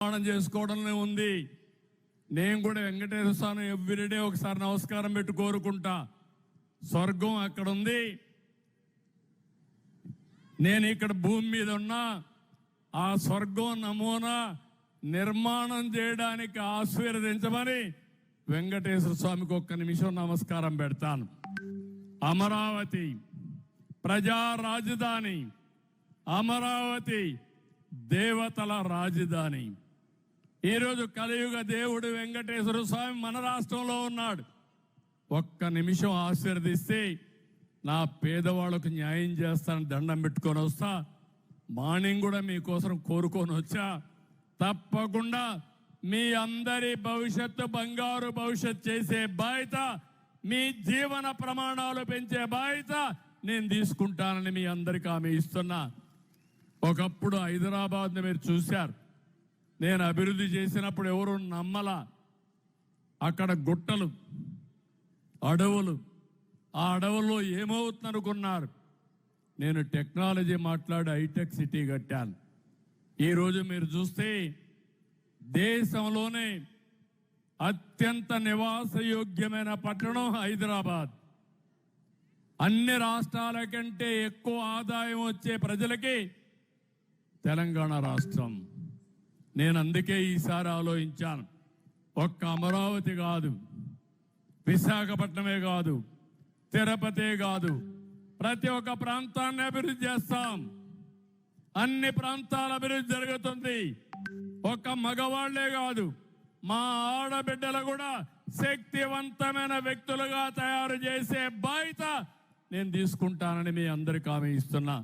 నిర్మాణం చేసుకోవడంలో ఉంది. నేను కూడా వెంకటేశ్వర స్వామి ఎవ్రీడే ఒకసారి నమస్కారం పెట్టి కోరుకుంటా. స్వర్గం అక్కడ ఉంది, నేను ఇక్కడ భూమి మీద ఉన్నా. ఆ స్వర్గం నమూనా నిర్మాణం చేయడానికి ఆశీర్వదించమని వెంకటేశ్వర స్వామికి ఒక్క నిమిషం నమస్కారం పెడతాను. అమరావతి ప్రజా రాజధాని, అమరావతి దేవతల రాజధాని. ఈరోజు కలియుగ దేవుడు వెంకటేశ్వర స్వామి మన రాష్ట్రంలో ఉన్నాడు. ఒక్క నిమిషం ఆశీర్వదిస్తే నా పేదవాళ్ళకు న్యాయం చేస్తానని దండం పెట్టుకొని వస్తా. మార్నింగ్ కూడా మీకోసం కోరుకొని వచ్చా. తప్పకుండా మీ అందరి భవిష్యత్తు బంగారు భవిష్యత్ చేసే బాధ్యత, మీ జీవన ప్రమాణాలు పెంచే బాధ్యత నేను తీసుకుంటానని మీ అందరికీ హామీ ఇస్తున్నా. ఒకప్పుడు హైదరాబాద్ని మీరు చూశారు. నేను అభివృద్ధి చేసినప్పుడు ఎవరు నమ్మలా. అక్కడ గుట్టలు, అడవులు, ఆ అడవుల్లో ఏమవుతుందనుకున్నారు. నేను టెక్నాలజీ మాట్లాడి హైటెక్ సిటీ కట్టాను. ఈరోజు మీరు చూస్తే దేశంలోనే అత్యంత నివాసయోగ్యమైన పట్టణం హైదరాబాద్. అన్ని రాష్ట్రాల కంటే ఎక్కువ ఆదాయం వచ్చే ప్రజలకి తెలంగాణ రాష్ట్రం. నేను అందుకే ఈసారి ఆలోచించాను. ఒక్క అమరావతి కాదు, విశాఖపట్నమే కాదు, తిరుపతే కాదు, ప్రతి ఒక్క ప్రాంతాన్ని అభివృద్ధి చేస్తాం. అన్ని ప్రాంతాల అభివృద్ధి జరుగుతుంది. ఒక్క మగవాళ్లే కాదు, మా ఆడబిడ్డలు కూడా శక్తివంతమైన వ్యక్తులుగా తయారు చేసే బాధ్యత నేను తీసుకుంటానని మీ అందరికీ హామీ ఇస్తున్నా.